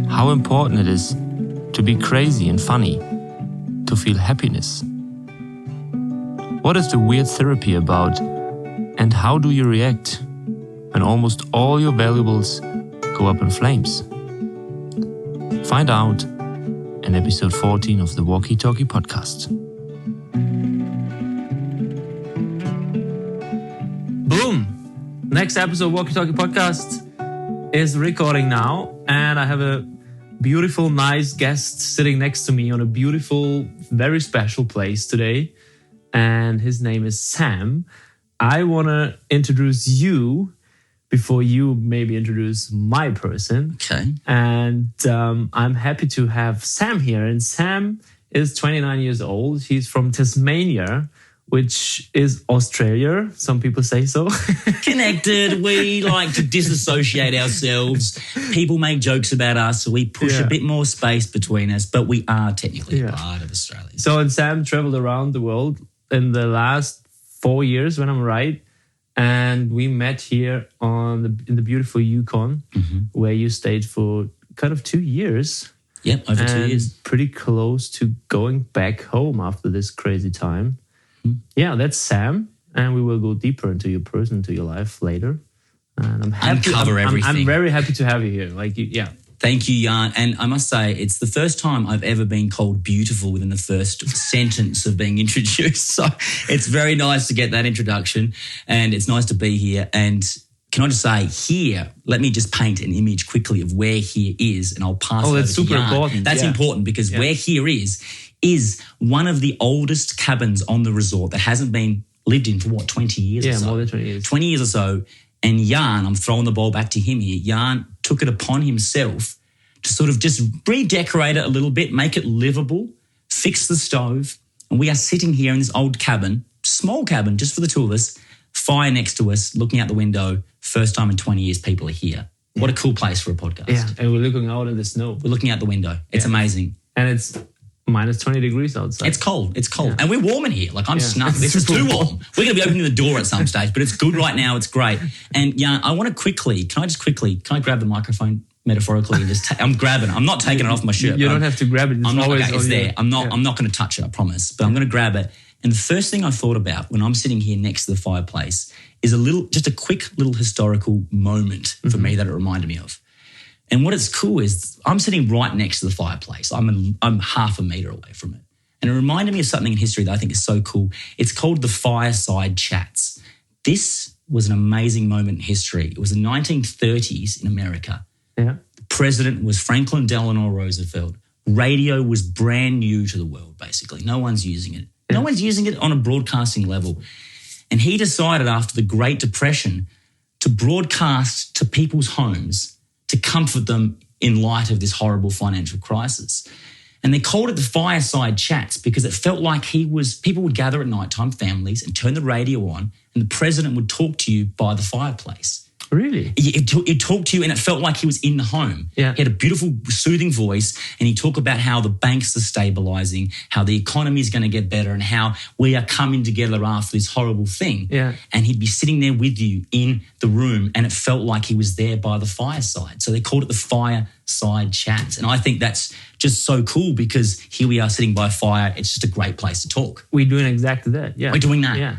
How important it is to be crazy and funny, to feel happiness. What is the weird therapy about, and how do you react when almost all your valuables go up in flames? Find out in episode 14 of the WalkyTalkyPodcast. Boom! Next episode of WalkyTalkyPodcast is recording now, and I have a beautiful, nice guest sitting next to me on a beautiful, very special place today. And his name is Sam. I want to introduce you before you maybe introduce my person. Okay. And I'm happy to have Sam here. And Sam is 29 years old. He's from Tasmania, which is Australia. Some people say so. Connected. We like to disassociate ourselves. People make jokes about us, so we push a bit more space between us, but we are technically part of Australia. So, and Sam traveled around the world in the last 4 years, when I'm right. And we met here in the beautiful Yukon, where you stayed for kind of 2 years. Yep, over 2 years. Pretty close to going back home after this crazy time. Yeah, that's Sam. And we will go deeper into your person, into your life later. And I'm happy. Uncover everything. I'm very happy to have you here. Thank you, Jan. And I must say, it's the first time I've ever been called beautiful within the first sentence of being introduced. So it's very nice to get that introduction, and it's nice to be here. And can I just say, here, let me just paint an image quickly of where here is, and I'll pass it over that's super to Jan. important. That's important because where here is one of the oldest cabins on the resort that hasn't been lived in for 20 years or so? Yeah, more than 20 years. 20 years or so. And Jan, I'm throwing the ball back to him here, Jan took it upon himself to sort of just redecorate it a little bit, make it livable, fix the stove. And we are sitting here in this old cabin, small cabin, just for the two of us, fire next to us, looking out the window. First time in 20 years people are here. Yeah. What a cool place for a podcast. Yeah, and we're looking out in the snow. We're looking out the window. It's amazing. And it's minus 20 degrees outside. It's cold. Yeah. And we're warm in here. Like I'm snuffing. This is too warm. We're going to be opening the door at some stage, but it's good right now. It's great. And Jan, I want to can I grab the microphone metaphorically and just I'm grabbing it. I'm not taking it off my shirt. You don't have to grab it. It's there. I'm not going to touch it, I promise. But I'm going to grab it. And the first thing I thought about when I'm sitting here next to the fireplace is just a quick little historical moment for me that it reminded me of. And what it's cool is I'm sitting right next to the fireplace. I'm half a metre away from it. And it reminded me of something in history that I think is so cool. It's called the Fireside Chats. This was an amazing moment in history. It was the 1930s in America. Yeah. The president was Franklin Delano Roosevelt. Radio was brand new to the world, basically. No one's using it. No one's using it on a broadcasting level. And he decided after the Great Depression to broadcast to people's homes to comfort them in light of this horrible financial crisis. And they called it the Fireside Chats because it felt like people would gather at nighttime, families, and turn the radio on, and the president would talk to you by the fireplace. Really? He'd talk to you and it felt like he was in the home. Yeah. He had a beautiful, soothing voice, and he'd talk about how the banks are stabilising, how the economy is going to get better, and how we are coming together after this horrible thing. Yeah. And he'd be sitting there with you in the room, and it felt like he was there by the fireside. So they called it the Fireside Chats. And I think that's just so cool because here we are sitting by a fire. It's just a great place to talk. We're doing exactly that. Yeah. We're doing that. Yeah.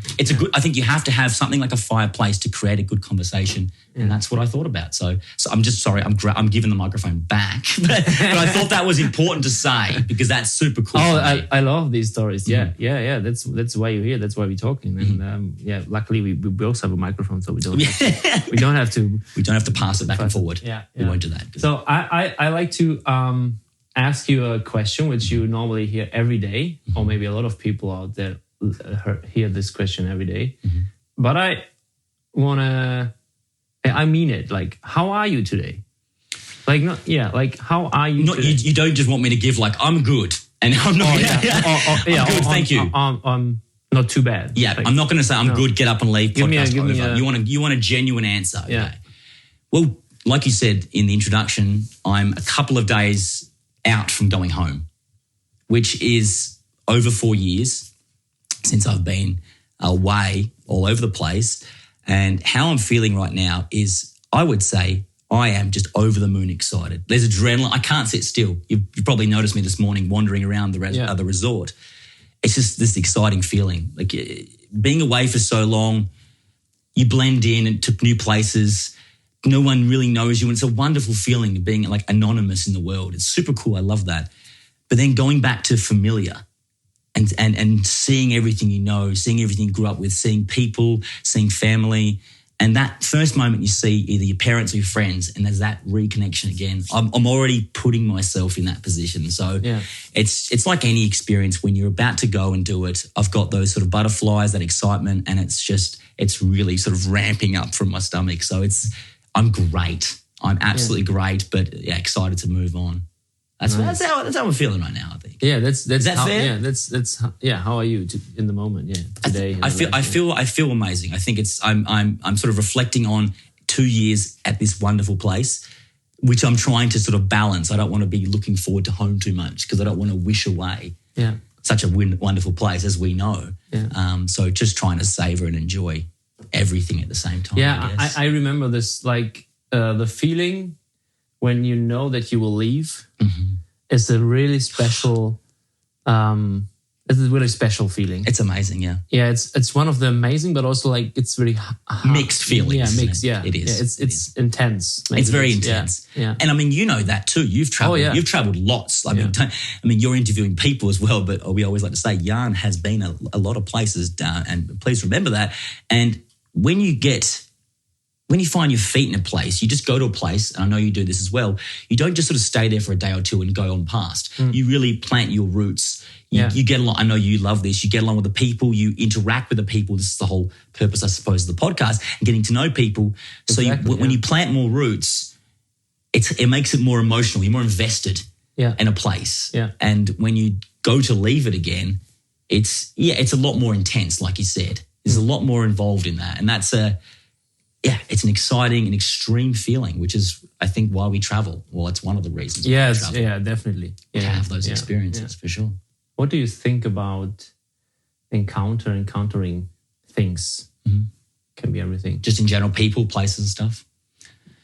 I think you have to have something like a fireplace to create a good conversation. Yeah. And that's what I thought about. So I'm just sorry, I'm giving the microphone back. But I thought that was important to say because that's super cool. Oh, I love these stories. Yeah. Yeah. That's why you're here. That's why we're talking. And luckily we both have a microphone, so we don't have to pass it back and forward. Yeah. We won't do that. So I like to ask you a question which you normally hear every day, or maybe a lot of people out there hear this question every day. But I mean it. Like, how are you today? Like, how are you today? You don't just want me to give like, I'm good. And I'm not. I'm good, thank you. I'm not too bad. Yeah, like, I'm not going to say I'm good, get up and leave, podcast over. You want a genuine answer. Yeah. Okay. Well, like you said in the introduction, I'm a couple of days out from going home, which is over 4 years since I've been away all over the place. And how I'm feeling right now is, I would say, I am just over the moon excited. There's adrenaline. I can't sit still. You've probably noticed me this morning wandering around the resort. It's just this exciting feeling. Like being away for so long, you blend in and to new places. No one really knows you. And it's a wonderful feeling of being like anonymous in the world. It's super cool. I love that. But then going back to familiar and seeing everything you know, seeing everything you grew up with, seeing people, seeing family. And that first moment you see either your parents or your friends, and there's that reconnection again. I'm already putting myself in that position. So it's like any experience when you're about to go and do it. I've got those sort of butterflies, that excitement, and it's really sort of ramping up from my stomach. So I'm great. I'm absolutely great, but excited to move on. That's how I'm feeling right now, I think. Yeah, that's Is that how, fair? Yeah, that's how are you in the moment? Yeah, today. I feel amazing. I think I'm sort of reflecting on 2 years at this wonderful place, which I'm trying to sort of balance. I don't want to be looking forward to home too much because I don't want to wish away such a wonderful place, as we know. Yeah. So just trying to savor and enjoy everything at the same time. Yeah, I guess. I remember this, like the feeling when you know that you will leave is a really special. It's a really special feeling. It's amazing, yeah. Yeah, it's one of the amazing, but also like it's very mixed feelings. Yeah, mixed. Yeah, it is. Yeah, it's intense. Maybe. It's very intense. Yeah. And I mean, you know that too. You've traveled. You've traveled lots. I mean, you're interviewing people as well. But we always like to say, Jan has been a lot of places, and please remember that. And when you find your feet in a place, you just go to a place, and I know you do this as well, you don't just sort of stay there for a day or two and go on past. You really plant your roots. You get along. I know you love this. You get along with the people. You interact with the people. This is the whole purpose, I suppose, of the podcast, and getting to know people. Exactly, when you plant more roots, it makes it more emotional. You're more invested in a place. Yeah. And when you go to leave it again, it's a lot more intense, like you said. There's a lot more involved in that. And that's it's an exciting and extreme feeling, which is, I think, why we travel. Well, it's one of the reasons why we travel. Yeah, definitely. Yeah, to have those experiences, for sure. What do you think about encountering things? Can be everything. Just in general, people, places and stuff?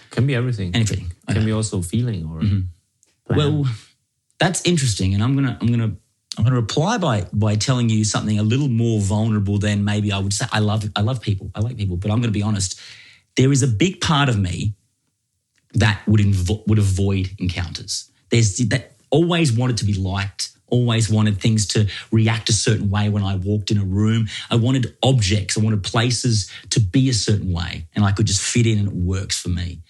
Can be everything. Anything. Can be also feeling or Well, that's interesting. And I'm gonna reply by telling you something a little more vulnerable than maybe I would say. I love people. I like people, but I'm going to be honest. There is a big part of me that would avoid encounters. There's that always wanted to be liked, always wanted things to react a certain way when I walked in a room. I wanted objects, I wanted places to be a certain way, and I could just fit in and it works for me.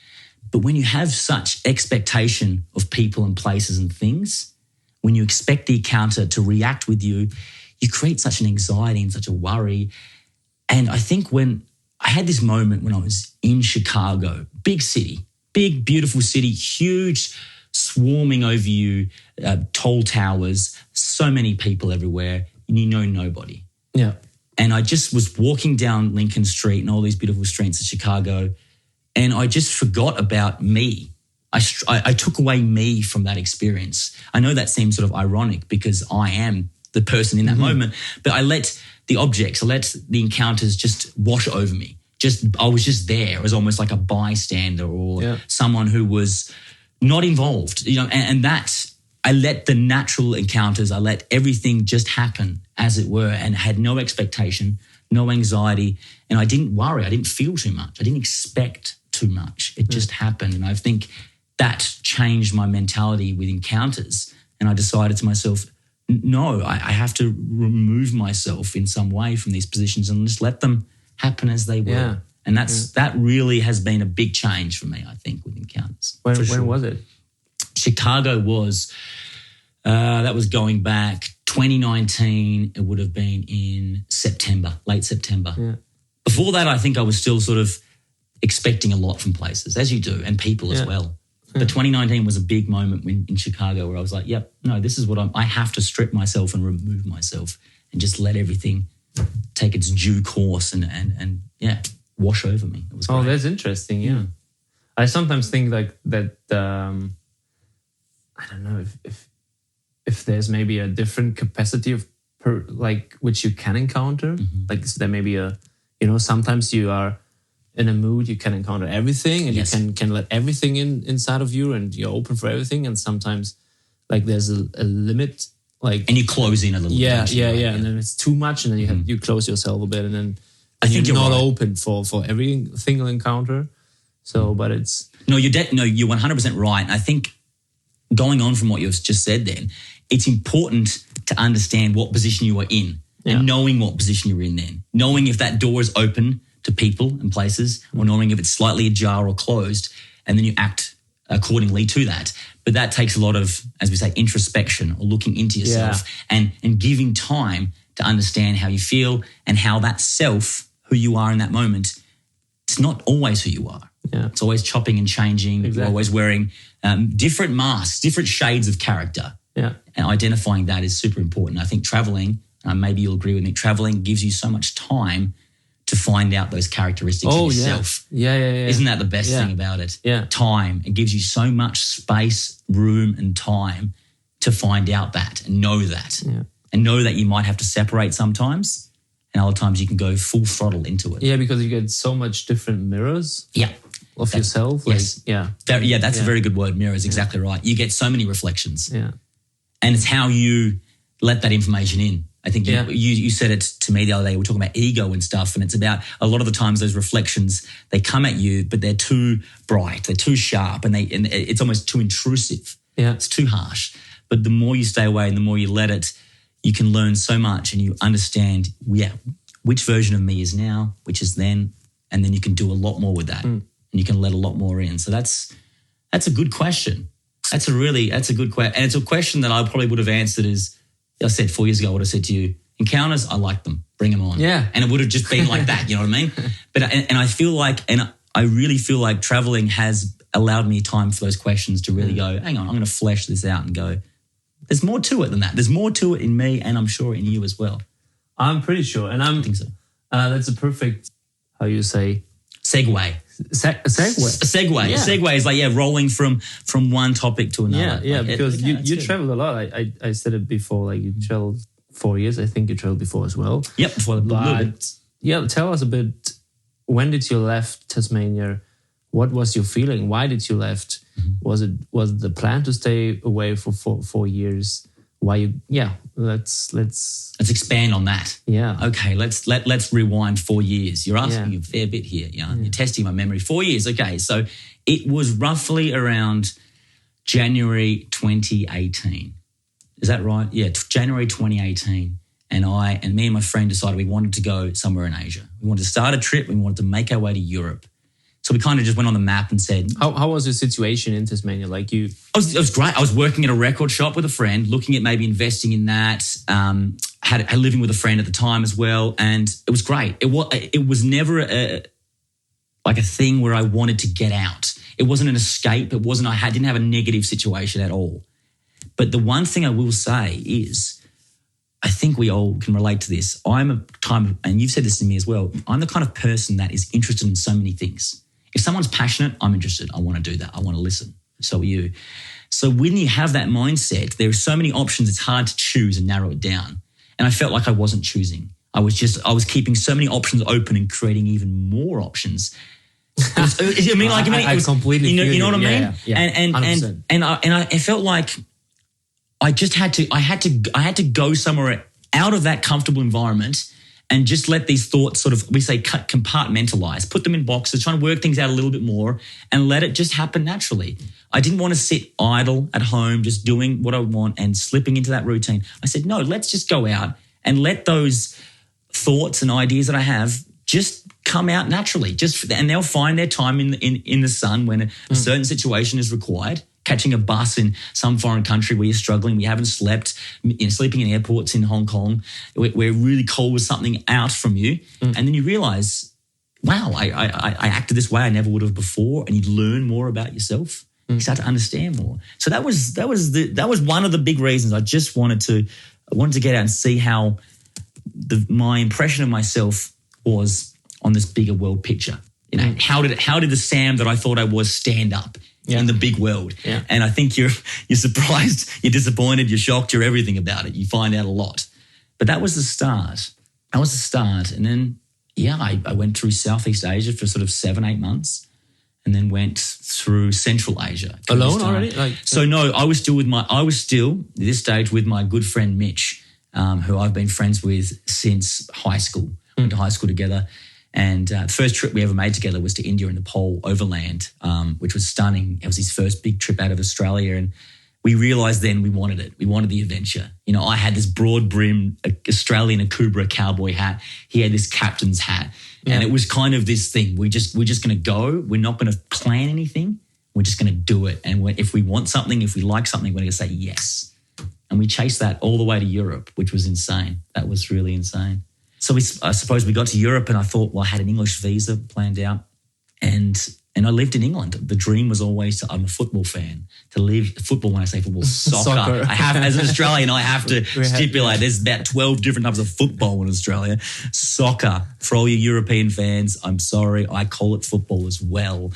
But when you have such expectation of people and places and things, when you expect the encounter to react with you, you create such an anxiety and such a worry. And I think when I had this moment when I was in Chicago, big city, big, beautiful city, huge, swarming over you, tall towers, so many people everywhere, and you know nobody. Yeah. And I just was walking down Lincoln Street and all these beautiful streets of Chicago, and I just forgot about me. I took away me from that experience. I know that seems sort of ironic because I am the person in that moment, but I let the objects, I let the encounters just wash over me. I was just there as almost like a bystander or someone who was not involved, and that I let the natural encounters, I let everything just happen as it were and had no expectation, no anxiety, and I didn't worry. I didn't feel too much. I didn't expect too much. It just happened. And I think that changed my mentality with encounters. And I decided to myself, no, I have to remove myself in some way from these positions and just let them happen as they will. Yeah. And that really has been a big change for me, I think, with encounters. When was it? Chicago was, that was going back 2019. It would have been in September, late September. Yeah. Before that, I think I was still sort of expecting a lot from places, as you do, and people as well. But 2019 was a big moment in Chicago where I was like, yep, no, this is what I have to strip myself and remove myself and just let everything take its due course and wash over me. It was great. Oh, that's interesting, yeah. I sometimes think like that, I don't know if there's maybe a different capacity of which you can encounter. Like is there maybe sometimes you are in a mood, you can encounter everything, and Yes. you can let everything inside of you, and you're open for everything. And sometimes, like, there's a limit, like, And you close in a little bit. don't you? Right? and then it's too much, and then you close yourself a bit, and then I think you're you're not right. open for every single encounter. So, but it's No, you're 100% right. And I think going on from what you've just said then, it's important to understand what position you are in and knowing what position you're in then. Knowing if that door is open to people and places, or knowing if it's slightly ajar or closed, and then you act accordingly to that. But that takes a lot of, as we say, introspection, or looking into yourself and giving time to understand how you feel and how that self, who you are in that moment, it's not always who you are. Yeah. It's always chopping and changing. Exactly. You're always wearing different masks, different shades of character. Yeah. And identifying that is super important. I think traveling, maybe you'll agree with me, traveling gives you so much time to find out those characteristics of yourself. Yeah. Isn't that the best Yeah. thing about it? Yeah. Time. It gives you so much space, room, and time to find out that and know that. Yeah. And know that you might have to separate sometimes, and other times you can go full throttle into it. Yeah, because you get so much different mirrors Yeah. of yourself. Yes. Yeah. That's a very good word. Mirrors, exactly right. You get so many reflections. Yeah. And it's how you let that information in. I think you said it to me the other day. We were talking about ego and stuff, and it's about a lot of the times those reflections, they come at you, but they're too bright, they're too sharp, and it's almost too intrusive. Yeah. It's too harsh. But the more you stay away and the more you let it, you can learn so much, and you understand, which version of me is now, which is then, and then you can do a lot more with that, and you can let a lot more in. So that's a good question. That's a good question, and it's a question that I probably would have answered as I said 4 years ago. I would have said to you, encounters, I like them, bring them on. Yeah. And it would have just been like that, you know what I mean? But and I feel like, and I really feel like traveling has allowed me time for those questions to really go, hang on, I'm going to flesh this out and go, there's more to it than that. There's more to it in me, and I'm sure in you as well. I'm pretty sure. And I think so. That's a perfect, how you say? Segue. Segue. A segue. Yeah. A segue is like, rolling from one topic to another. Yeah, Like, because okay, that's you good. traveled a lot. I said it before, like you traveled 4 years. I think you traveled before as well. Yep, before a little bit. But yeah, tell us a bit, when did you left Tasmania? What was your feeling? Why did you left? Mm-hmm. Was it the plan to stay away for 4 years? Why you? Yeah, let's expand on that. Yeah. Okay, let's rewind 4 years. You're asking a fair bit here. You're testing my memory. 4 years. Okay, so it was roughly around January 2018. Is that right? Yeah, January 2018. And me and my friend decided we wanted to go somewhere in Asia. We wanted to start a trip. We wanted to make our way to Europe. So we kind of just went on the map and said... How was your situation in Tasmania? Like you... It was great. I was working at a record shop with a friend, looking at maybe investing in that, had living with a friend at the time as well, and it was great. It was never a thing where I wanted to get out. It wasn't an escape. It wasn't... I didn't have a negative situation at all. But the one thing I will say is... I think we all can relate to this. And you've said this to me as well, I'm the kind of person that is interested in so many things. If someone's passionate, I'm interested. I want to do that. I want to listen. So are you. So when you have that mindset, there are so many options, it's hard to choose and narrow it down. And I felt like I wasn't choosing. I was keeping so many options open and creating even more options. I completely you know what I mean? Yeah. And I felt like I had to go somewhere out of that comfortable environment and just let these thoughts sort of, we say, compartmentalize, put them in boxes, try and work things out a little bit more and let it just happen naturally. I didn't want to sit idle at home, just doing what I want and slipping into that routine. I said, no, let's just go out and let those thoughts and ideas that I have just come out naturally. And they'll find their time in the sun when a certain situation is required. Catching a bus in some foreign country where you're struggling, we haven't slept, sleeping in airports in Hong Kong, where really cold was something out from you. And then you realise, wow, I acted this way I never would have before, and you learn more about yourself. You start to understand more. So that was one of the big reasons I just wanted to get out and see how my impression of myself was on this bigger world picture. You know, how did the Sam that I thought I was stand up in the big world? Yeah. And I think you're surprised, you're disappointed, you're shocked, you're everything about it. You find out a lot. But that was the start. And then yeah, I went through Southeast Asia for sort of 7-8 months, and then went through Central Asia. Alone already? So no, I was still at this stage with my good friend Mitch, who I've been friends with since high school. Went to high school together. And the first trip we ever made together was to India and Nepal overland, which was stunning. It was his first big trip out of Australia. And we realised then we wanted it. We wanted the adventure. You know, I had this broad brim Australian Akubra cowboy hat. He had this captain's hat. And it was kind of this thing. We're just going to go. We're not going to plan anything. We're just going to do it. And if we want something, if we like something, we're going to say yes. And we chased that all the way to Europe, which was insane. That was really insane. So I suppose we got to Europe and I thought, well, I had an English visa planned out and I lived in England. The dream was always, I'm a football fan, to live football. When I say football, soccer. I have, as an Australian, I have to stipulate there's about 12 different types of football in Australia. Soccer, for all you European fans, I'm sorry, I call it football as well.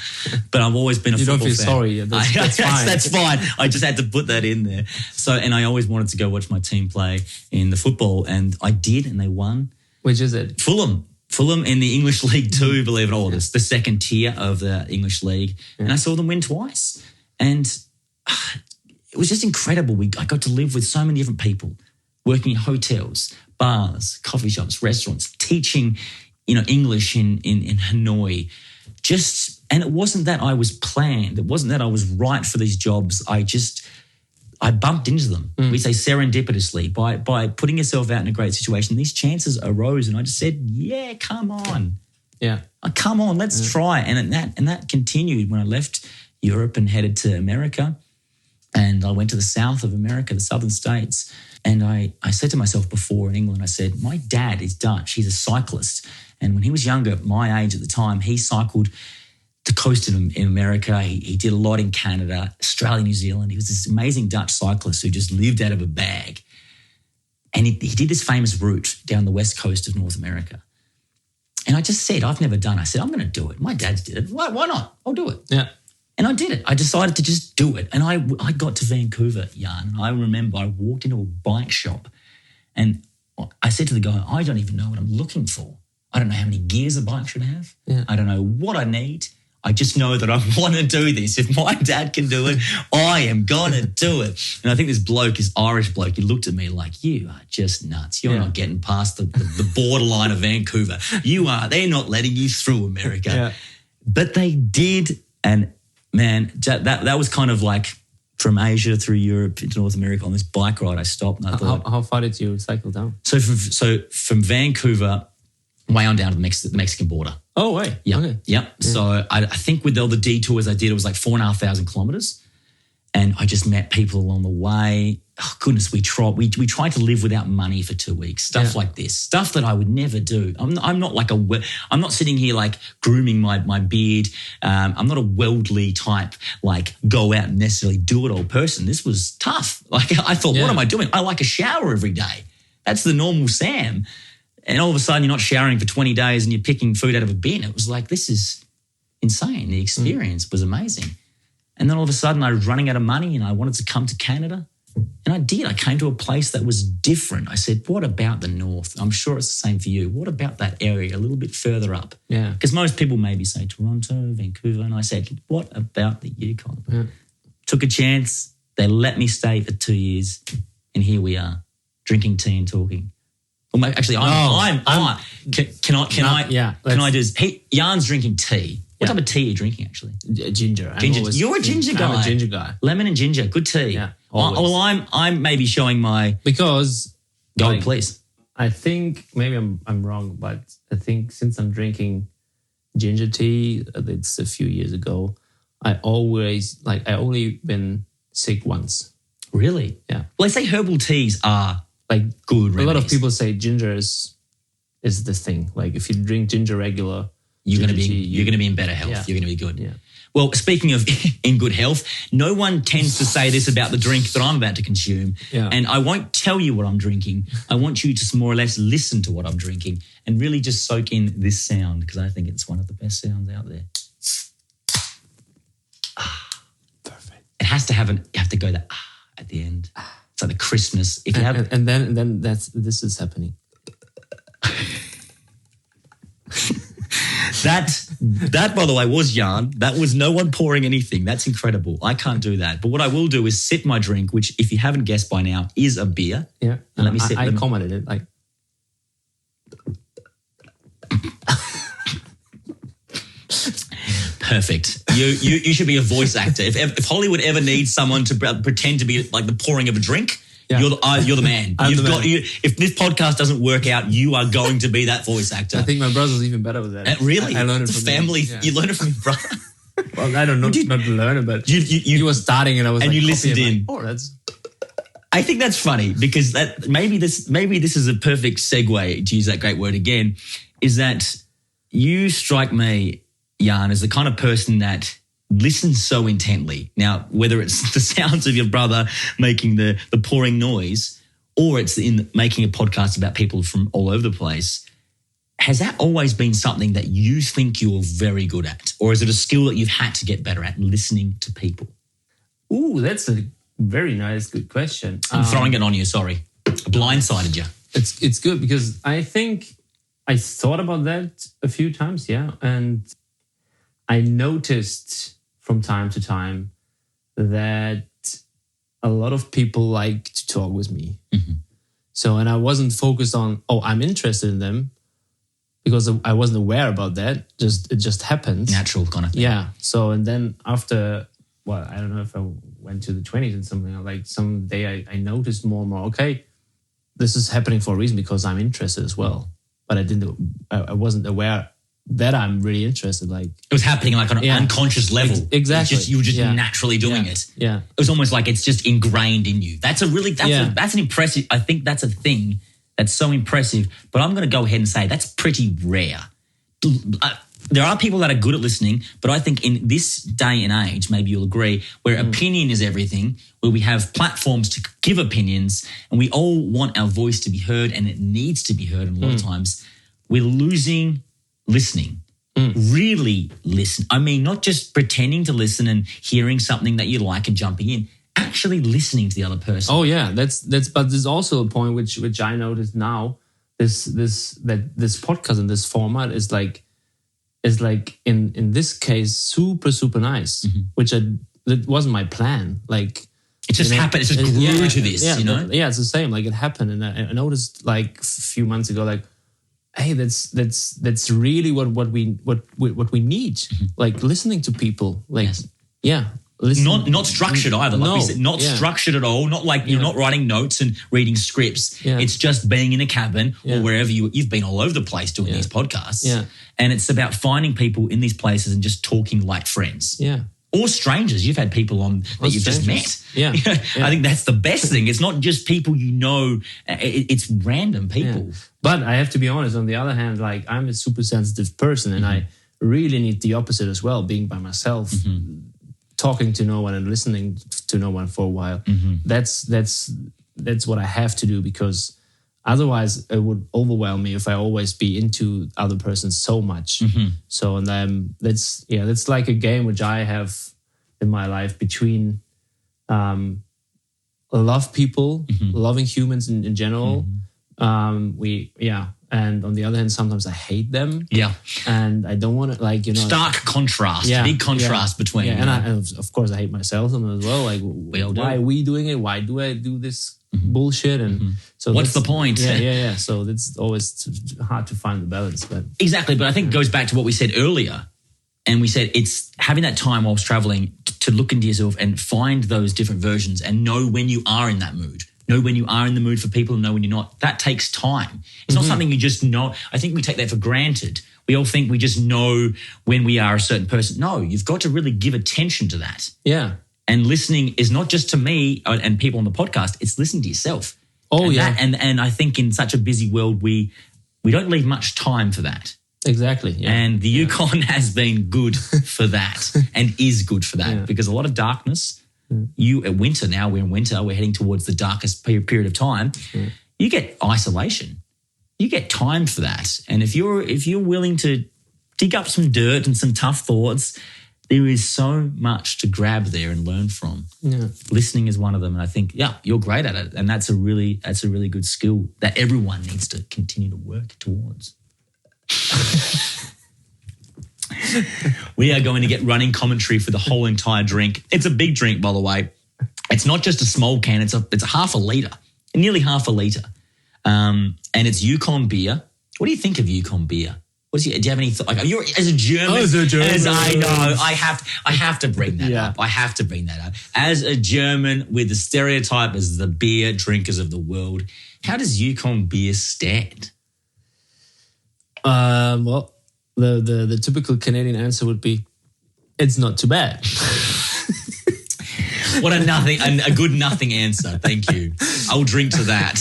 But I've always been a football fan. You don't feel sorry. That's fine. That's fine. I just had to put that in there. So, and I always wanted to go watch my team play in the football, and I did, and they won. Which is it? Fulham in the English League 2, believe it or not. It's the second tier of the English League. Yeah. And I saw them win twice. And it was just incredible. I got to live with so many different people, working in hotels, bars, coffee shops, restaurants, teaching, English in Hanoi. And it wasn't that I was planned. It wasn't that I was right for these jobs. I bumped into them. We say serendipitously. By putting yourself out in a great situation, these chances arose, and I just said, "Yeah, come on, come on, let's try." And that continued when I left Europe and headed to America, and I went to the south of America, the southern states. And I said to myself before in England, I said, "My dad is Dutch. He's a cyclist, and when he was younger, my age at the time, he cycled the coast in America. He did a lot in Canada, Australia, New Zealand. He was this amazing Dutch cyclist who just lived out of a bag. And he did this famous route down the west coast of North America. And I just said, I've never done it. I said, I'm going to do it. My dad's did it. Why not? I'll do it. Yeah. And I did it. I decided to just do it. And I got to Vancouver, Jan, and I remember I walked into a bike shop and I said to the guy, I don't even know what I'm looking for. I don't know how many gears a bike should have. Yeah. I don't know what I need. I just know that I want to do this. If my dad can do it, I am going to do it. And I think this bloke, this Irish bloke, he looked at me like, you are just nuts. You're not getting past the borderline of Vancouver. They're not letting you through America. Yeah. But they did. And man, that was kind of like from Asia through Europe into North America on this bike ride. I stopped and I thought. How far did you cycle down? So from Vancouver way on down to the Mexican border. Oh, wait. Yeah. Okay. Yeah. So I think with all the detours I did, it was like 4,500 kilometers. And I just met people along the way. Oh, goodness, we tried to live without money for 2 weeks. Stuff like this. Stuff that I would never do. I'm not sitting here like grooming my beard. I'm not a worldly type, like go out and necessarily do it all person. This was tough. Like I thought, what am I doing? I like a shower every day. That's the normal Sam. And all of a sudden you're not showering for 20 days and you're picking food out of a bin. It was like, this is insane. The experience was amazing. And then all of a sudden I was running out of money and I wanted to come to Canada. And I did. I came to a place that was different. I said, what about the north? I'm sure it's the same for you. What about that area a little bit further up? Yeah. Because most people maybe say Toronto, Vancouver. And I said, what about the Yukon? Yeah. Took a chance. They let me stay for 2 years. And here we are, drinking tea and talking. Well, actually, can I just? Hey, Jan's drinking tea. What type of tea are you drinking, actually? Ginger. You're a ginger guy. I'm a ginger guy. Lemon and ginger, good tea. Yeah. Well, I'm maybe showing my. Because go, please. I think maybe I'm wrong, but I think since I'm drinking ginger tea, it's a few years ago. I only been sick once. Really? Yeah. Well, they say herbal teas are like good remedies. A lot of people say ginger is the thing. Like if you drink ginger regular, you're going to be in better health. Yeah. You're going to be good. Yeah. Well, speaking of in good health, no one tends to say this about the drink that I'm about to consume. Yeah. And I won't tell you what I'm drinking. I want you to more or less listen to what I'm drinking and really just soak in this sound because I think it's one of the best sounds out there. Perfect. It has to have you have to go that at the end. It's like the crispness. If you have, and then this is happening. That, by the way, was yarn. That was no one pouring anything. That's incredible. I can't do that. But what I will do is sip my drink, which, if you haven't guessed by now, is a beer. Yeah. And let me sip I them. commented it like. Perfect. You should be a voice actor. If Hollywood ever needs someone to pretend to be like the pouring of a drink, yeah. you're the man. If this podcast doesn't work out, you are going to be that voice actor. I think my brother's even better with that. Really? I learned it it's from family. him. Yeah. You learned it from your brother. Well, I don't know, not to learn it, but he was starting, and I was and like, you listened in. Like, that's. I think that's funny because maybe this is a perfect segue, to use that great word again, is that you strike me, Jan, as the kind of person that listens so intently. Now, whether it's the sounds of your brother making the pouring noise, or it's in making a podcast about people from all over the place, has that always been something that you think you're very good at? Or is it a skill that you've had to get better at, listening to people? Ooh, that's a very nice, good question. I'm throwing it on you, sorry. Blindsided you. It's good because I think I thought about that a few times, yeah. And I noticed from time to time that a lot of people like to talk with me. Mm-hmm. So, and I wasn't focused on, I'm interested in them, because I wasn't aware about that. It just happened. Natural kind of thing. Yeah. So, and then after, I don't know if I went to the 20s and something, like some day I noticed more and more, okay, this is happening for a reason because I'm interested as well. But I wasn't aware that I'm really interested. Like, it was happening like on an unconscious level. Exactly. You were just naturally doing it. Yeah. It was almost like it's just ingrained in you. That's an impressive, I think that's a thing that's so impressive. But I'm going to go ahead and say that's pretty rare. There are people that are good at listening, but I think in this day and age, maybe you'll agree, where opinion is everything, where we have platforms to give opinions and we all want our voice to be heard, and it needs to be heard. And a lot of times we're losing listening. Really listen. I mean, not just pretending to listen and hearing something that you like and jumping in, actually listening to the other person. Oh yeah, but there's also a point which I noticed now. This podcast and this format is like in this case super nice, which that wasn't my plan. Like, it just happened. It just grew to this. It's the same. Like, it happened, and I noticed like a few months ago, like, hey, that's really what we need. Like, listening to people. Like, Not structured either. Like we said, not structured at all. Not like you're not writing notes and reading scripts. Yeah. It's just being in a cabin or wherever you've been all over the place doing these podcasts. Yeah. And it's about finding people in these places and just talking like friends. Yeah. Or strangers. You've had people on that you've just met. Yeah. I think that's the best thing. It's not just people you know. It's random people. Yeah. But I have to be honest, on the other hand, like, I'm a super sensitive person, and I really need the opposite as well, being by myself. Talking to no one and listening to no one for a while. That's what I have to do, because otherwise it would overwhelm me if I always be into other person so much. So, and that's like a game which I have in my life between love people, loving humans in general. And on the other hand, sometimes I hate them. Yeah. And I don't want to, like, stark contrast, big contrast between. Yeah. And of course I hate myself as well. Like, why are we doing it? Why do I do this bullshit? And so what's the point? Yeah. So it's always hard to find the balance. But exactly. But I think it goes back to what we said earlier. And we said it's having that time whilst traveling to look into yourself and find those different versions and know when you are in that mood. Know when you are in the mood for people and know when you're not. That takes time. It's not something you just know. I think we take that for granted. We all think we just know when we are a certain person. No, you've got to really give attention to that. Yeah. And listening is not just to me and people on the podcast. It's listening to yourself. Oh, And I think in such a busy world, we don't leave much time for that. Exactly. Yeah. And the Yukon has been good for that and is good for that because a lot of darkness. We're in winter, we're heading towards the darkest period of time. You get isolation. You get time for that. And if you're willing to dig up some dirt and some tough thoughts, there is so much to grab there and learn from. Yeah. Listening is one of them. And I think, you're great at it. And that's a really good skill that everyone needs to continue to work towards. We are going to get running commentary for the whole entire drink. It's a big drink, by the way. It's not just a small can. It's a half a litre, nearly half a litre. And it's Yukon beer. What do you think of Yukon beer? Do you have any you're as a German? As a German, I know. I have to bring that up. I have to bring that up. As a German with the stereotype as the beer drinkers of the world, how does Yukon beer stand? Well, the typical Canadian answer would be, it's not too bad. What a good nothing answer. Thank you. I'll drink to that.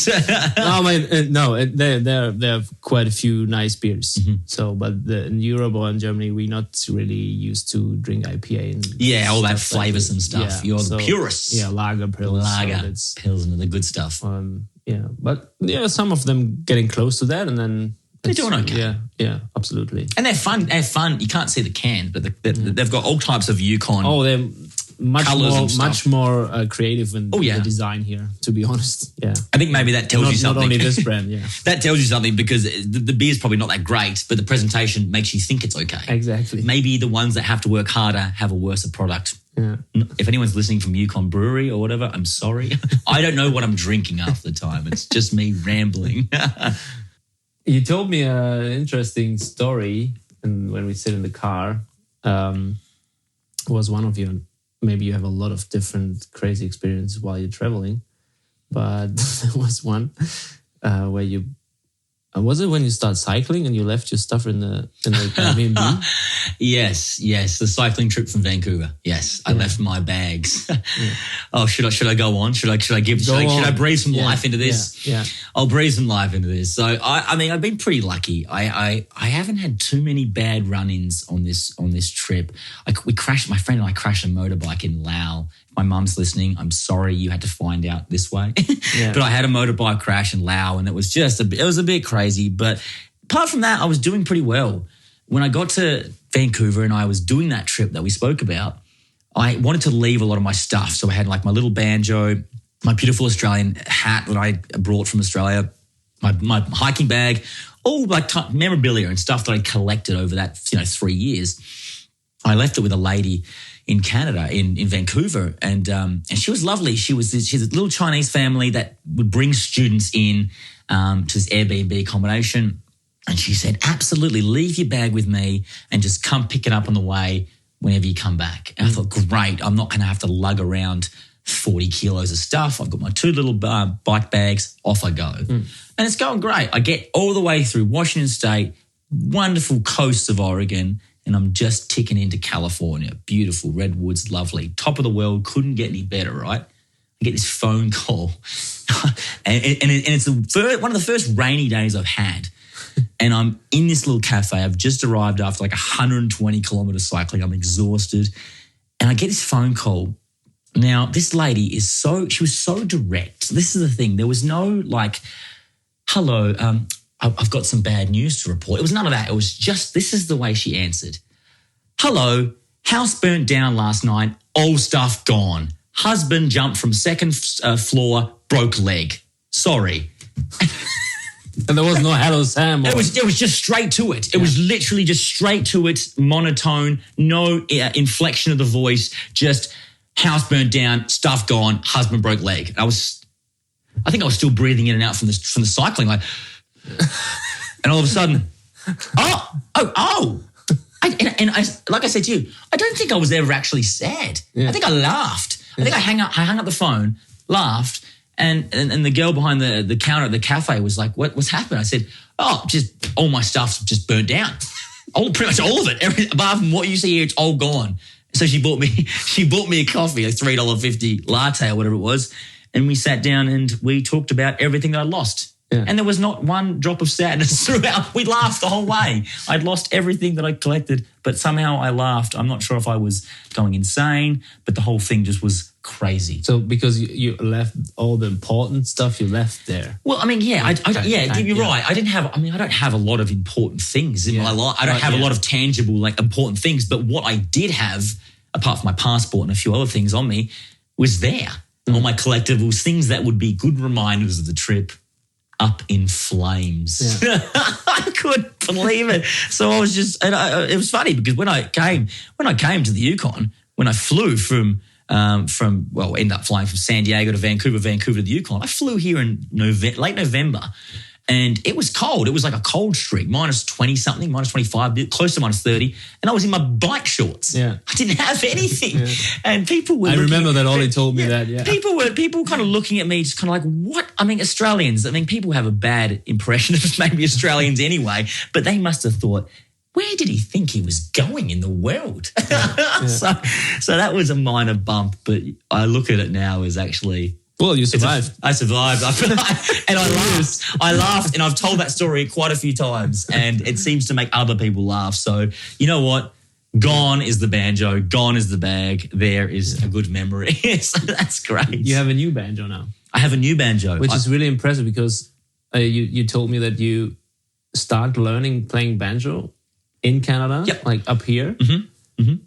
There are quite a few nice beers. Mm-hmm. So, but in Europe or in Germany, we're not really used to drink IPA. And all that flavoursome stuff. You're the purists. Yeah, lager, pilsner, the good stuff. But some of them getting close to that, and then they're doing okay. Yeah, absolutely. And they're fun. You can't see the can, but they've got all types of Yukon. Oh, they're much more creative in the design here, to be honest. Yeah, I think maybe that tells you something. Not only this brand, that tells you something because the beer's probably not that great, but the presentation makes you think it's okay. Exactly. Maybe the ones that have to work harder have a worse product. Yeah. If anyone's listening from Yukon Brewery or whatever, I'm sorry. I don't know what I'm drinking half the time. It's just me rambling. You told me an interesting story, and when we sit in the car, was one of you. Maybe you have a lot of different crazy experiences while you're traveling, but there was one where you. Was it when you start cycling and you left your stuff in the Airbnb? Yes. The cycling trip from Vancouver. Yes, I left my bags. Oh, should I go on? Should I breathe some life into this? Yeah. I'll breathe some life into this. So I mean, I've been pretty lucky. I haven't had too many bad run-ins on this trip. My friend and I crashed a motorbike in Laos. My mum's listening. I'm sorry you had to find out this way. But I had a motorbike crash in Laos, and it was a bit crazy. But apart from that, I was doing pretty well. When I got to Vancouver and I was doing that trip that we spoke about, I wanted to leave a lot of my stuff. So I had like my little banjo, my beautiful Australian hat that I brought from Australia, my hiking bag, all like memorabilia and stuff that I collected over that 3 years. I left it with a lady in Canada, in Vancouver, and she was lovely. She's a little Chinese family that would bring students in to this Airbnb accommodation, and she said, absolutely, leave your bag with me and just come pick it up on the way whenever you come back. And I thought, great, I'm not going to have to lug around 40 kilos of stuff. I've got my 2 little bike bags, off I go. And it's going great. I get all the way through Washington State, wonderful coasts of Oregon, and I'm just ticking into California. Beautiful, redwoods, lovely. Top of the world, couldn't get any better, right? I get this phone call. and it's one of the first rainy days I've had. And I'm in this little cafe. I've just arrived after like 120 kilometers cycling. I'm exhausted. And I get this phone call. Now, this lady she was so direct. This is the thing. There was no like, hello, I've got some bad news to report. It was none of that. It was just, this is the way she answered. Hello, house burnt down last night, all stuff gone. Husband jumped from second floor, broke leg. Sorry. And there was no hello, Sam. It was just straight to it. It was literally just straight to it, monotone, no inflection of the voice, just house burnt down, stuff gone, husband broke leg. I think I was still breathing in and out from the cycling, like, and all of a sudden, like I said to you, I don't think I was ever actually sad. I think I laughed. I think I hung up the phone, laughed, and the girl behind the counter at the cafe was like, what's happened? I said, just all my stuff's just burnt down. Pretty much all of it. Apart from what you see here, it's all gone. So she bought me a coffee, a $3.50 latte or whatever it was, and we sat down and we talked about everything that I lost. Yeah. And there was not one drop of sadness throughout. We laughed the whole way. I'd lost everything that I collected, but somehow I laughed. I'm not sure if I was going insane, but the whole thing just was crazy. So because you left all the important stuff, you left there. Well, I mean, you're right. I don't have a lot of important things in my life. I don't have a lot of tangible, like important things, but what I did have, apart from my passport and a few other things on me, was there. All my collectibles, things that would be good reminders of the trip, up in flames. Yeah. I couldn't believe it. So I was just, it was funny because when I came to the Yukon, when I flew from ended up flying from San Diego to Vancouver to the Yukon. I flew here in late November, and it was cold. It was like a cold streak, minus 20 something, minus 25, close to minus 30, and I was in my bike shorts. Yeah, I didn't have anything, and people were. I remember that Ollie told me that. Yeah, people were kind of looking at me, just kind of like, what? I mean, Australians. I mean, people have a bad impression of maybe Australians anyway, but they must have thought, where did he think he was going in the world? Yeah. So that was a minor bump, but I look at it now as actually... Well, you survived. I survived. And I laughed, and I've told that story quite a few times, and it seems to make other people laugh. So you know what? Gone is the banjo. Gone is the bag. There is a good memory. So that's great. You have a new banjo now. I have a new banjo. Which is really impressive because you told me that you start playing banjo in Canada, like up here,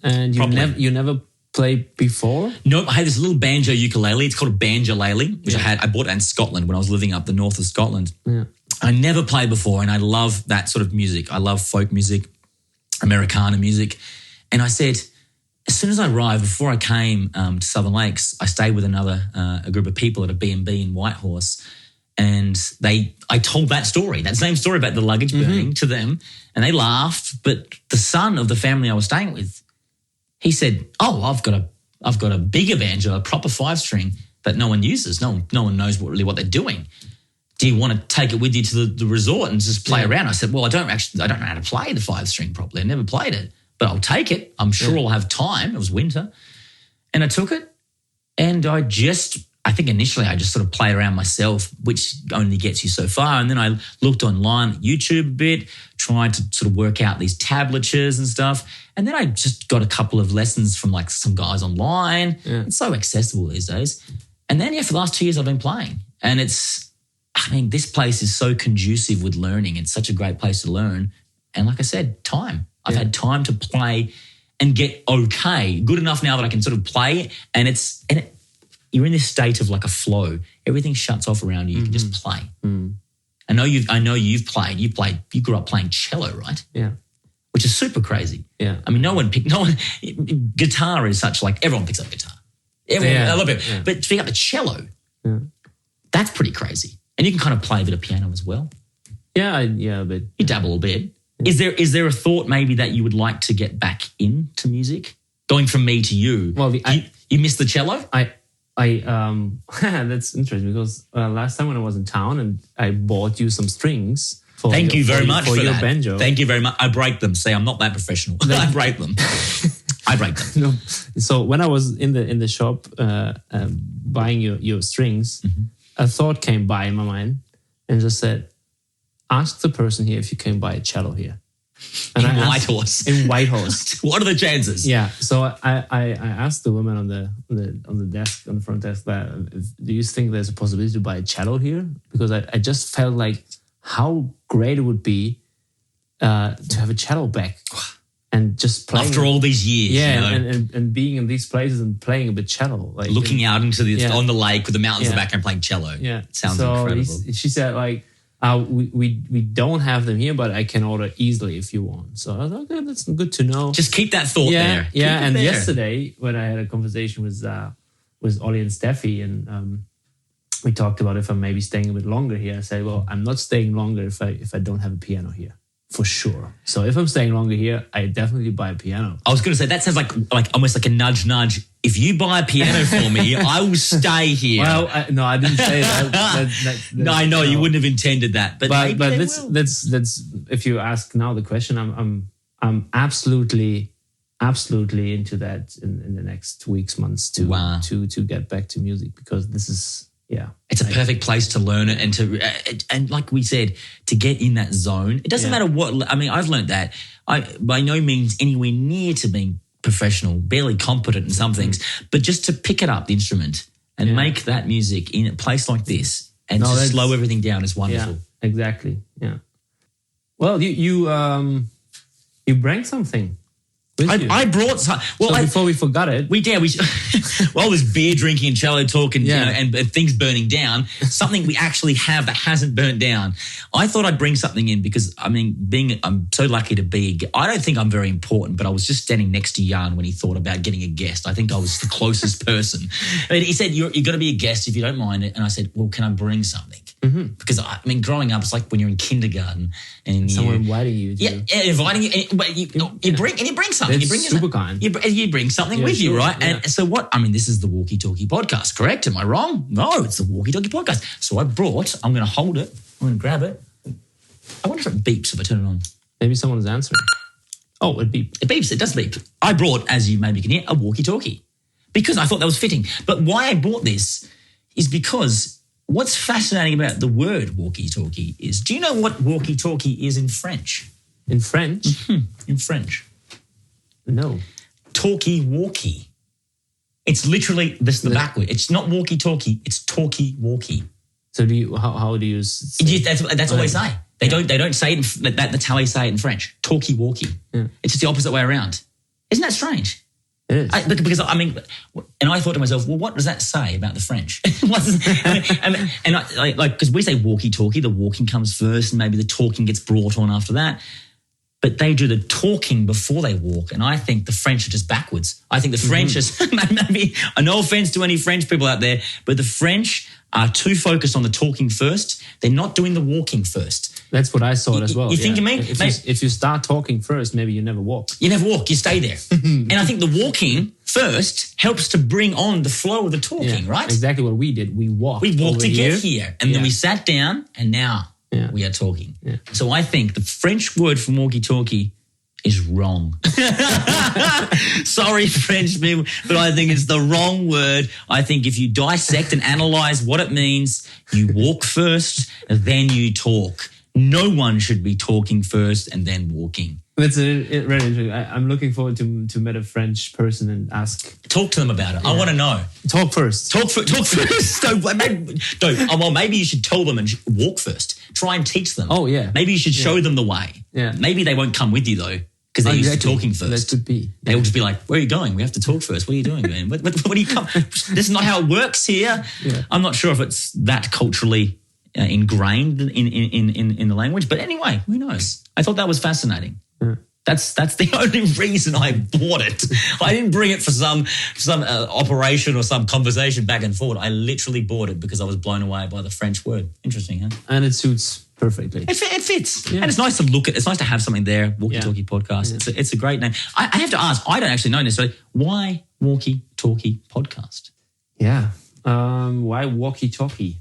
and you never played before? Nope, I had this little banjo ukulele. It's called a banjolele, which I bought it in Scotland when I was living up the north of Scotland. Yeah. I never played before, and I love that sort of music. I love folk music, Americana music. And I said, as soon as I arrived, before I came to Southern Lakes, I stayed with a group of people at a B&B in Whitehorse. And I told that same story about the luggage burning to them, and they laughed. But the son of the family I was staying with, he said, "Oh, I've got a bigger banjo, a proper 5-string that no one uses. No one knows what they're doing. Do you want to take it with you to the resort and just play around?" I said, "Well, I don't know how to play the 5-string properly. I never played it, but I'll take it. I'm sure I'll have time." It was winter, and I took it, and I think initially I just sort of played around myself, which only gets you so far. And then I looked online, YouTube a bit, tried to sort of work out these tablatures and stuff. And then I just got a couple of lessons from like some guys online. Yeah. It's so accessible these days. And then, for the last 2 years I've been playing. And this place is so conducive with learning. It's such a great place to learn. And like I said, time. I've had time to play and get okay, good enough now that I can sort of play. And you're in this state of like a flow. Everything shuts off around you. You can just play. Mm. I know you've played. You grew up playing cello, right? Yeah. Which is super crazy. Yeah. I mean, guitar is such like, everyone picks up guitar. I love it. Yeah. But to pick up the cello, that's pretty crazy. And you can kind of play a bit of piano as well. Yeah, but you dabble a bit. Yeah. Is there a thought maybe that you would like to get back into music? Going from me to you. Well, you missed the cello? That's interesting because last time when I was in town and I bought you some strings. Thank you very much for your that. Banjo. Thank you very much. I break them. See, I'm not that professional. I break them. No. So when I was in the shop buying your strings, a thought came by in my mind and just said, ask the person here if you can buy a cello here. And Whitehorse. In Whitehorse. What are the chances? Yeah. So I asked the woman on the desk, on the front desk, do you think there's a possibility to buy a cello here? Because I just felt like how great it would be to have a cello back and just playing. After all these years. Yeah, and being in these places and playing a bit cello. Like looking out into on the lake with the mountains in the background playing cello. Yeah. It sounds incredible. She said like, we don't have them here, but I can order easily if you want. So I was like, okay, that's good to know. Just keep that thought there. Yeah, and yesterday when I had a conversation with Ollie and Steffi, and we talked about if I'm maybe staying a bit longer here. I said, well, I'm not staying longer if I don't have a piano here. For sure. So if I'm staying longer here, I definitely buy a piano. I was going to say, that sounds like almost like a nudge. If you buy a piano for me, I will stay here. Well, no, I didn't say that. No, I know you wouldn't have intended that, but that's if you ask now the question, I'm absolutely into that in the next weeks, months to get back to music, because this is. Yeah, it's a perfect place to learn it and like we said, to get in that zone. It doesn't matter what. I mean, I've learned that. I by no means anywhere near to being professional, barely competent in some things, but just to pick it up, the instrument, and make that music in a place like this, and to slow everything down is wonderful. Yeah, exactly. Yeah. Well, you bring something with you. I brought some. Well, So before we forgot it, well, there's beer drinking and cello talk and, Yeah. and things burning down. Something we actually have that hasn't burnt down. I thought I'd bring something in because, I mean, I'm so lucky to be. I don't think I'm very important, but I was just standing next to Jan when he thought about getting a guest. I think I was the closest person. And he said, "You're going to be a guest if you don't mind it." And I said, "Well, can I bring something?" Because I mean, growing up, it's like when you're in kindergarten and someone inviting you. inviting you, but you bring something. That's You bring super kind. You bring something with you, sure, right? yeah. And so what? I mean, this is the Walkie Talkie Podcast, correct? Am I wrong? No, it's the Walkie Talkie Podcast. So I'm going to hold it. I'm going to grab it. I wonder if it beeps if I turn it on. Maybe someone's answering. Oh, it beeped. It beeps. It does beep. I brought, as you maybe can hear, a walkie-talkie because I thought that was fitting. But why I bought this is because what's fascinating about the word walkie-talkie is, do you know what walkie-talkie is in French? In French? In French. No. Talkie-walkie. It's literally the backward. It's not walkie-talkie. It's talkie-walkie. So how do you say? That's all they say. They don't say it. That's how they say it in French. Talkie-walkie. Yeah. It's just the opposite way around. Isn't that strange? It is. Because I mean, and I thought to myself, well, what does that say about the French? Because we say walkie-talkie, the walking comes first, and maybe the talking gets brought on after that. But they do the talking before they walk, and I think the French are just backwards. I think the French is maybe. No offense to any French people out there, but the French are too focused on the talking first. They're not doing the walking first. That's what I saw as well. You think of me? If you start talking first, maybe you never walk. You never walk, you stay there. And I think the walking first helps to bring on the flow of the talking, right? Exactly what we did. We walked. We walked to here. get here. And then we sat down and now we are talking. Yeah. So I think the French word for walkie-talkie is wrong. Sorry, French people, but I think it's the wrong word. I think if you dissect and analyze what it means, you walk first, then you talk. No one should be talking first and then walking. That's very interesting. I'm looking forward to meet a French person and ask. Talk to them about it. I want to know. Talk first. Talk first. Well, maybe you should tell them and walk first. Try and teach them. Oh, yeah. Maybe you should show them the way. Yeah. Maybe they won't come with you though, because they're used to talking first. That could be. They will just be like, "Where are you going? We have to talk first. What are you doing, man? What do you come? This is not how it works here." Yeah. I'm not sure if it's that culturally ingrained in the language, but anyway, who knows? I thought that was fascinating. Yeah. That's the only reason I bought it. I didn't bring it for some operation or some conversation back and forth. I literally bought it because I was blown away by the French word. Interesting, huh? And it suits perfectly. It fits. Yeah. And it's nice to look at. It's nice to have something there. Walkie Podcast. Yeah. It's a great name. I have to ask, I don't actually know necessarily, why Walkie Talkie Podcast? Yeah. Why walkie-talkie?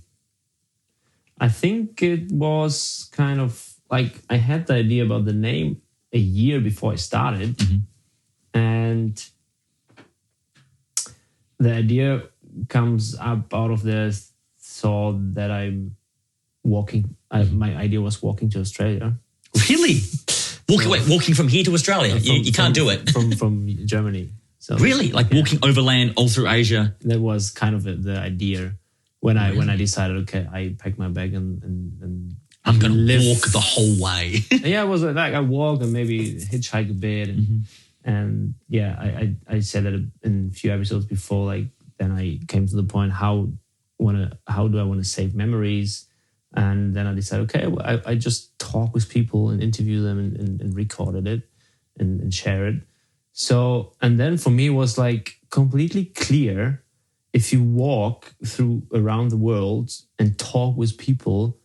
I think it was kind of like I had the idea about the name a year before I started. And the idea comes up out of the thought that I'm walking. My idea was walking to Australia. Really? Walking from here to Australia? You can't do it. From Germany. So really? Like walking overland all through Asia? That was kind of the idea when I decided, okay, I packed my bag and I'm going to walk the whole way. Yeah, it was like I walk and maybe hitchhike a bit. And I said that in a few episodes before, like then I came to the point, how do I want to save memories? And then I decided, okay, well, I just talk with people and interview them and recorded it and share it. So, and then for me it was like completely clear, if you walk around the world and talk with people,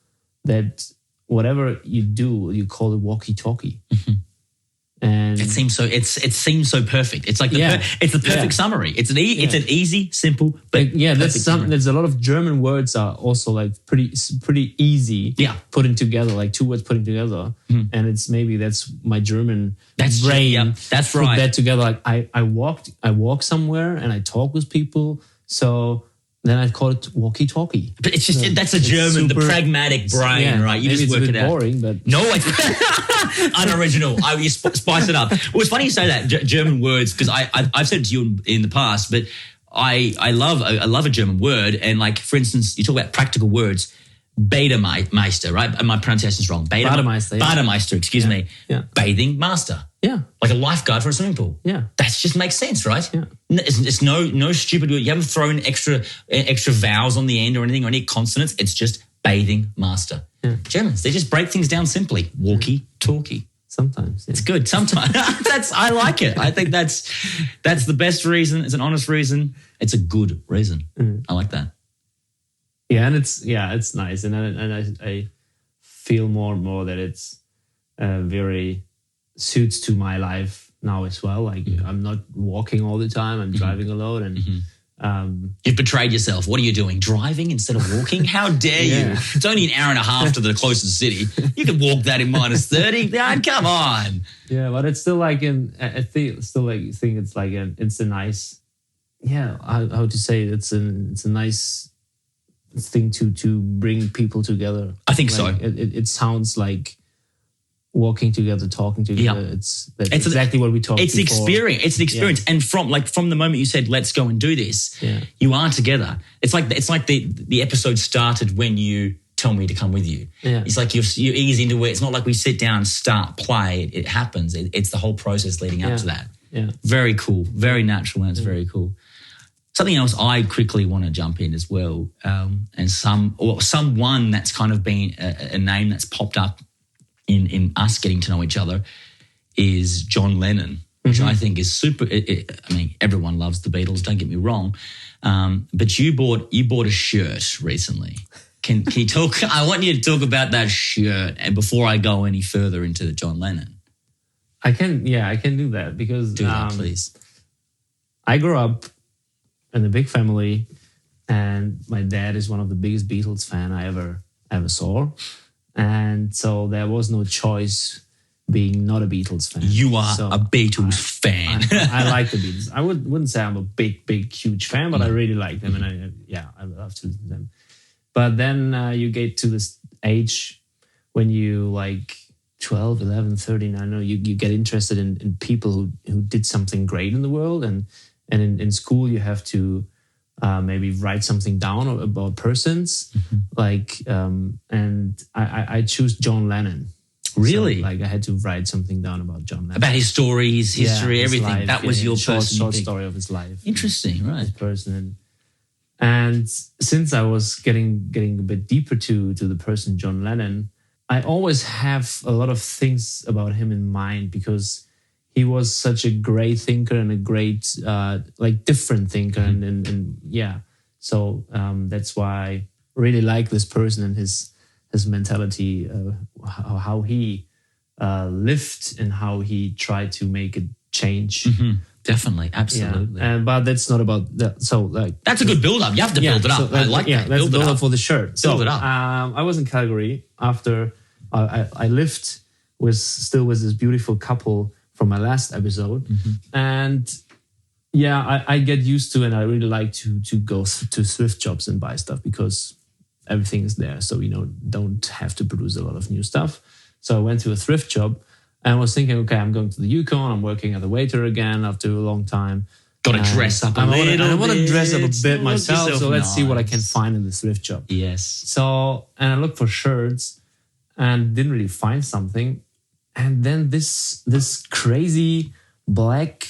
that whatever you do, you call it walkie-talkie. And it seems so perfect. It's like it's the perfect summary. It's an easy, simple, but there's a lot of German words are also like pretty easy. Putting together, like two words putting together, and that's my German brain. That's put right. That together. Like I walk somewhere and I talk with people. So then I call it walkie-talkie. But it's just that's a German, the pragmatic brain, right? You just work it out. Boring, but no, it's unoriginal. You spice it up. Well, it's funny you say that German words because I've said it to you in the past, but I love a German word, and like for instance, you talk about practical words. Bademeister, right? My pronunciation's wrong. Bademeister, yeah. Bademeister, excuse me. Yeah. Bathing master. Yeah. Like a lifeguard for a swimming pool. Yeah. That just makes sense, right? Yeah. It's no stupid. You haven't thrown extra vowels on the end or anything or any consonants. It's just bathing master. Yeah. Germans, they just break things down simply. Walkie-talkie. Sometimes. Yeah. It's good. Sometimes. I like it. I think that's the best reason. It's an honest reason. It's a good reason. I like that. Yeah, and it's nice, and I feel more and more that it's very suits to my life now as well. Like I'm not walking all the time; I'm driving a lot, and you've betrayed yourself. What are you doing? Driving instead of walking? How dare you? It's only an hour and a half to the closest city. You can walk that in -30. Come on. Yeah, but it's still like I think it's like it's a nice. Yeah, how to say it? It's a nice thing to bring people together. I think like, so. It sounds like walking together, talking together. Yeah. It's exactly what we talked about. It's an experience. And from the moment you said, let's go and do this, you are together. It's like the episode started when you tell me to come with you. Yeah. It's like you ease into it. It's not like we sit down, start, play. It happens. It's the whole process leading up to that. Yeah. Very cool. Very natural, and it's very cool. Something else I quickly want to jump in as well, and someone that's kind of been a name that's popped up in us getting to know each other is John Lennon, which I think is super. I mean, everyone loves the Beatles. Don't get me wrong, but you bought a shirt recently. Can you talk? I want you to talk about that shirt, and before I go any further into John Lennon, I can do that because do that, please. I grew up in a big family, and my dad is one of the biggest Beatles fan I ever saw, and so there was no choice being not a Beatles fan. You are a Beatles fan. I like the Beatles. I wouldn't say I'm a big huge fan, but I really like them, and I love to listen to them. But then you get to this age when you like 12, 11, 13. I know you get interested in people who did something great in the world, and in school you have to maybe write something down about persons, and I choose John Lennon. Really? So, like I had to write something down about John Lennon. About his story, his history, his everything. life, that was your short person. Story of his life. Interesting, right? His person. And since I was getting a bit deeper to the person John Lennon, I always have a lot of things about him in mind because he was such a great thinker and a great, different thinker. And so that's why I really like this person and his mentality, how he lived and how he tried to make a change. Definitely, absolutely. Yeah. But that's not about that. So that's a good build-up. You have to build it up. I like that. Let's build up for the shirt. Build it up. I was in Calgary after I lived with this beautiful couple from my last episode, and I get used to, and I really like to go to thrift shops and buy stuff because everything is there, so don't have to produce a lot of new stuff. So I went to a thrift shop. And I was thinking, okay, I'm going to the Yukon. I'm working as a waiter again after a long time. Got to dress up a little bit. I want to dress up a bit myself. So let's see what I can nice. find in the thrift shop. Yes. So, and I looked for shirts and didn't really find something. And then this crazy black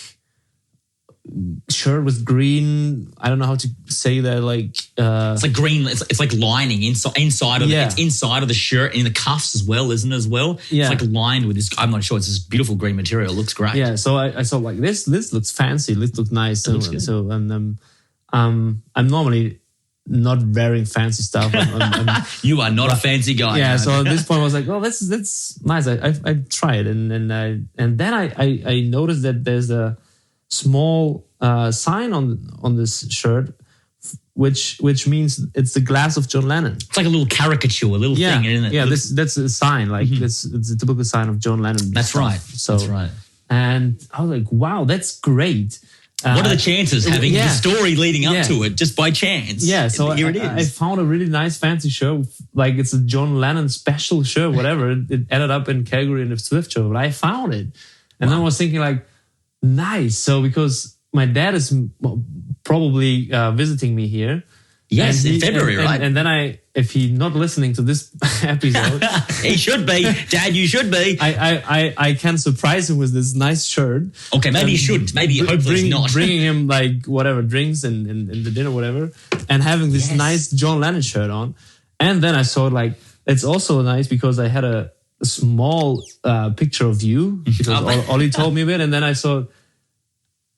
shirt with green. I don't know how to say that. It's like green. It's like lining inside of Yeah. It's inside of the shirt and in the cuffs as well, isn't it? As well. Yeah. It's like lined with this. I'm not sure. It's this beautiful green material. It looks great. Yeah. So I saw like this. This looks fancy. This looks nice. looks good. So I'm normally not wearing fancy stuff. I'm You are not a fancy guy. yeah. no. So at this point, I was like, "Oh, that's nice." I try it, and then I noticed that there's a small sign on this shirt, which means it's the glass of John Lennon. It's like a little caricature, a little thing, isn't it? Yeah, that's a sign. Like it's a typical sign of John Lennon. That's stuff. right. So, that's right. And I was like, wow, that's great. What are the chances having yeah. the story leading up Yeah. to it just by chance? Yeah, so here it I is. found a really nice fancy shirt. Like it's a John Lennon special shirt, whatever. It ended up in Calgary in a thrift shop, but I found it. And then I was thinking like, nice. So because my dad is probably visiting me here. Yes, and in February, right? And then if he's not listening to this episode, he should be. Dad, you should be. I can surprise him with this nice shirt. Okay, maybe you shouldn't. Maybe hopefully he's not. Bringing him like whatever drinks and the dinner, whatever, and having this nice John Lennon shirt on. And then I saw like it's also nice because I had a small picture of you because Ollie told me a bit, and then I saw.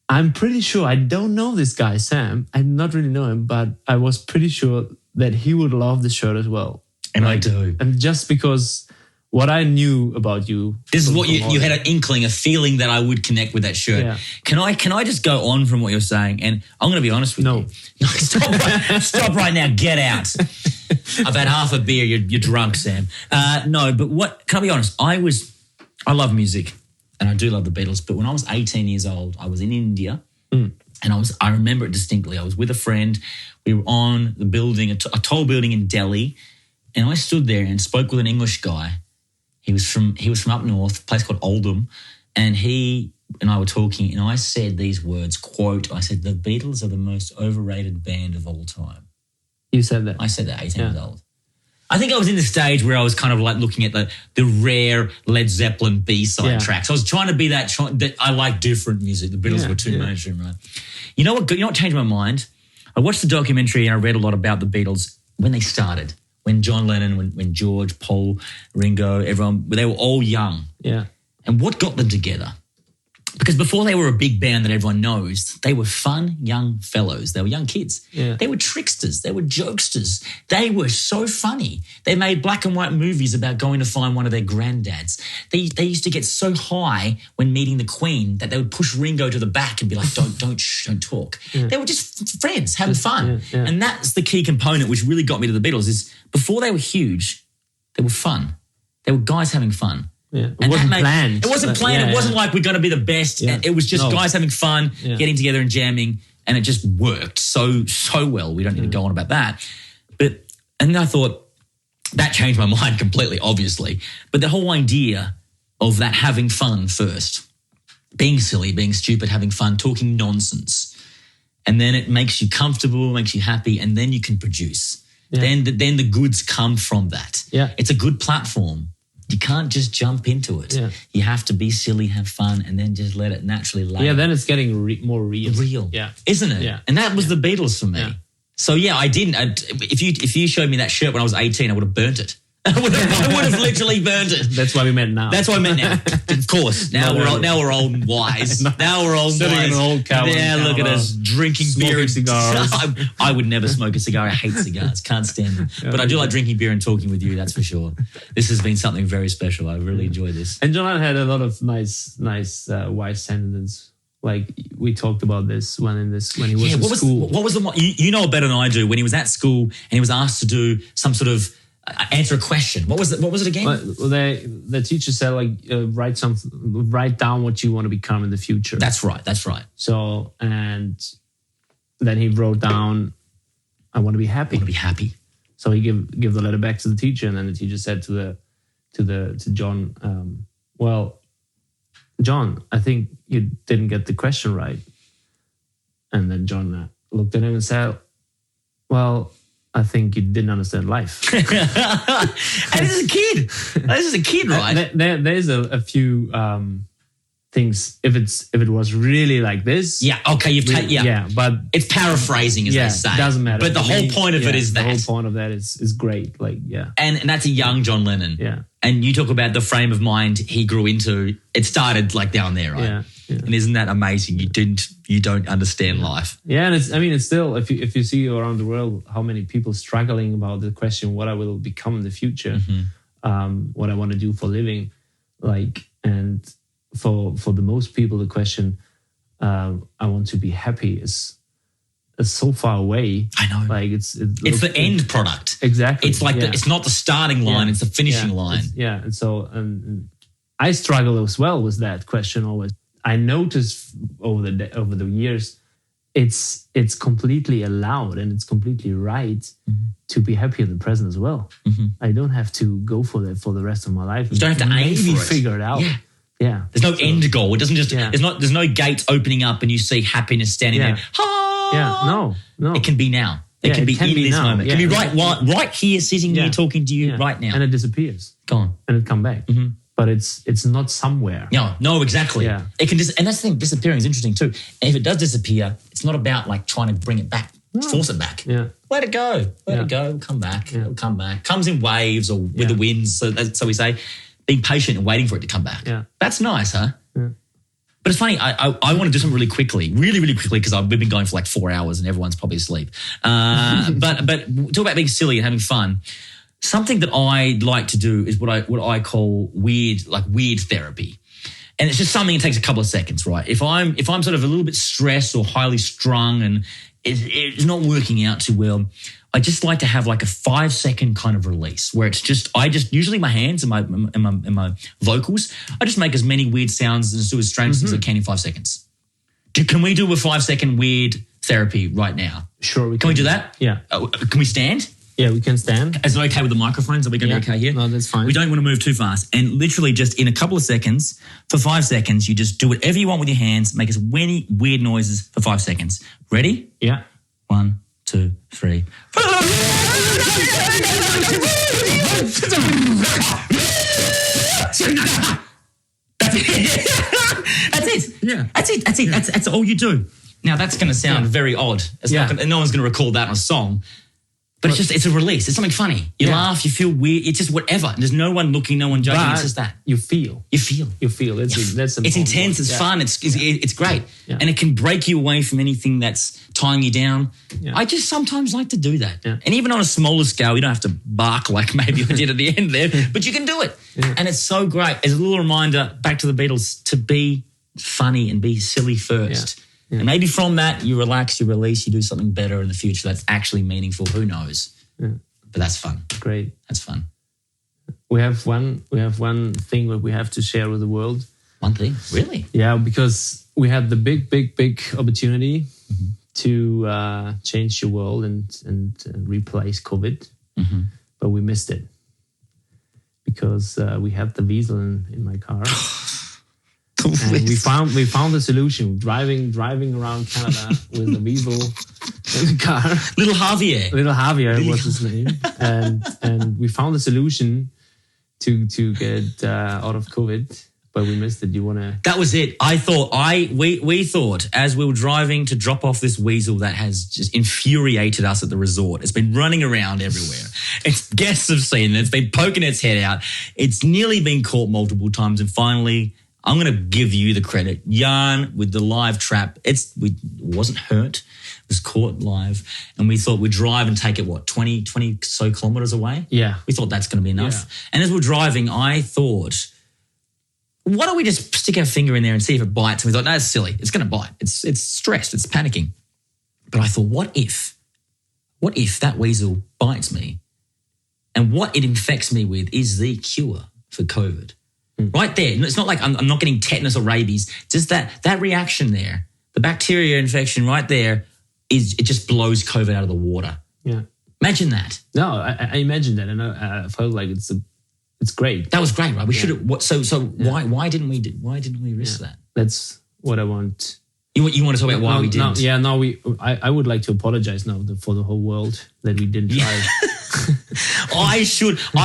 I'm pretty sure I don't know this guy Sam. I not really know him, but I was pretty sure that he would love the shirt as well. And I do. And just because what I knew about you. This is what you had an inkling, a feeling that I would connect with that shirt. Yeah. Can I just go on from what you're saying? And I'm going to be honest with you. No, stop right now. Get out. I've had half a beer. You're drunk, Sam. No, but can I be honest? I love music and I do love the Beatles. But when I was 18 years old, I was in India. And I remember it distinctly. I was with a friend. We were on the building, a tall building in Delhi. And I stood there and spoke with an English guy. He was from up north, a place called Oldham. And he and I were talking, and I said these words, quote, I said, the Beatles are the most overrated band of all time. You said that? I said that, 18 years old. I think I was in the stage where I was kind of like looking at the rare Led Zeppelin B-side tracks. I was trying to be that I like different music. The Beatles were too mainstream, right? You know what changed my mind? I watched the documentary and I read a lot about the Beatles when they started, when John Lennon, when George, Paul, Ringo, everyone, they were all young. Yeah. And what got them together? Because before they were a big band that everyone knows, they were fun young fellows. They were young kids. Yeah. They were tricksters. They were jokesters. They were so funny. They made black and white movies about going to find one of their granddads. They used to get so high when meeting the Queen that they would push Ringo to the back and be like, don't talk. Yeah. They were just friends having fun. Yeah. And that's the key component which really got me to the Beatles is before they were huge, they were fun. They were guys having fun. Yeah. It wasn't planned. It wasn't planned. It wasn't like we're going to be the best. Yeah. It was just guys having fun, getting together and jamming, and it just worked so well. We don't need to go on about that. And I thought that changed my mind completely, obviously. But the whole idea of that having fun first, being silly, being stupid, having fun, talking nonsense, and then it makes you comfortable, makes you happy, and then you can produce. Yeah. Then the goods come from that. Yeah. It's a good platform. You can't just jump into it. Yeah. You have to be silly, have fun, and then just let it naturally lay. Yeah, then it's getting more real. Real. Yeah. Isn't it? Yeah. And that was the Beatles for me. Yeah. So, I didn't. If you showed me that shirt when I was 18, I would have burnt it. I would have literally burned it. That's why we met now. That's why we met now. Of course. Now we're old and wise. Now we're old and wise. Sitting in an old couch. Yeah, look at us drinking beer and cigars. I would never smoke a cigar. I hate cigars. Can't stand them. But I do like drinking beer and talking with you. That's for sure. This has been something very special. I really enjoy this. And John had a lot of nice wise sentences. Like we talked about this when he was in school. What was the one? You know it better than I do. When he was at school and he was asked to do some sort of answer a question. What was it again? Well, the teacher said write down what you want to become in the future. That's right. So, and then he wrote down, I want to be happy. So he give the letter back to the teacher, and then the teacher said to John, well, John, I think you didn't get the question right. And then John looked at him and said, well, I think you didn't understand life. And this is a kid, right? There's a few things. If it was really like this, okay, but it's paraphrasing, as they say. It doesn't matter. But the whole point of it is that. The whole point of that is great. And that's a young John Lennon. Yeah. And you talk about the frame of mind he grew into. It started like down there, right? Yeah. And isn't that amazing? You don't understand life. Yeah, and it's still if you see around the world how many people struggling about the question what I will become in the future, what I want to do for living, and for the most people the question I want to be happy is so far away. I know. It's the end product. Exactly. It's it's not the starting line, it's the finishing line. And so I struggle as well with that question always. I noticed over the years, it's completely allowed and it's completely right to be happy in the present as well. I don't have to go for that for the rest of my life. You don't have to aim for it. Figure it out. Yeah. There's no end goal. It doesn't just. There's no gates opening up and you see happiness standing there. Yeah. No. It can be now. It can be in this now. moment. It can be right here, sitting here, talking to you right now. And it disappears. Gone. And it come back. Mm-hmm. But it's not somewhere. No, exactly. Yeah. It can and that's the thing, disappearing is interesting too. And if it does disappear, it's not about like trying to bring it back, force it back. Yeah. Let it go. Let it go. It'll come back. It'll come back. Comes in waves or with the winds. So we say, being patient and waiting for it to come back. Yeah. That's nice, huh? Yeah. But it's funny, I want to do something really quickly, because we've been going for like 4 hours and everyone's probably asleep. But talk about being silly and having fun. Something that I like to do is what I call weird therapy. And it's just something that takes a couple of seconds, right? If I'm sort of a little bit stressed or highly strung and it's not working out too well, I just like to have like a 5-second kind of release where I just usually my hands and my vocals, I just make as many weird sounds and do as strange things as I can in 5 seconds. Can we do a 5-second weird therapy right now? Sure, we can. Can we do that? Yeah. Can we stand? Yeah, we can stand. Is it okay with the microphones? Are we going to be okay here? No, that's fine. We don't want to move too fast. And literally just in a couple of seconds, for 5 seconds, you just do whatever you want with your hands, make as many weird noises for 5 seconds. Ready? Yeah. 1, 2, 3. That's it. Yeah. That's it. That's all you do. Now, that's going to sound very odd. No one's going to recall that on a song. But it's a release. It's something funny. You laugh, you feel weird. It's just whatever. There's no one looking, no one judging. It's just that. You feel. That's It's intense. It's fun. It's great. Yeah. And it can break you away from anything that's tying you down. Yeah. I just sometimes like to do that. Yeah. And even on a smaller scale, you don't have to bark like maybe I did at the end there, but you can do it. Yeah. And it's so great. As a little reminder, back to the Beatles, to be funny and be silly first. Yeah. Yeah. And maybe from that, you relax, you release, you do something better in the future that's actually meaningful. Who knows? Yeah. But that's fun. Great. That's fun. We have one thing that we have to share with the world. One thing? Really? Yeah, because we had the big opportunity to change the world and replace COVID, but we missed it because we had the weasel in my car. And we found the solution. Driving around Canada with the weasel in the car. Little Javier was his name, and we found the solution to get out of COVID, but we missed it. Do you want to? That was it. We thought as we were driving to drop off this weasel that has just infuriated us at the resort. It's been running around everywhere. Guests have seen it. It's been poking its head out. It's nearly been caught multiple times, and finally, I'm going to give you the credit. Jan with the live trap. It wasn't hurt. It was caught live. And we thought we'd drive and take it, 20 so kilometers away? Yeah. We thought that's going to be enough. Yeah. And as we're driving, I thought, why don't we just stick our finger in there and see if it bites? And we thought, no, it's silly. It's going to bite. It's stressed. It's panicking. But I thought, what if that weasel bites me? And what it infects me with is the cure for COVID. Right there. It's not like I'm not getting tetanus or rabies. Just that reaction there, the bacteria infection right there, it just blows COVID out of the water. Yeah. Imagine that. No, I imagine that, and I felt like it's great. That was great, right? We should have. So why didn't we risk that? That's what I want. You want to talk about why we didn't? I would like to apologize now for the whole world that we didn't try. I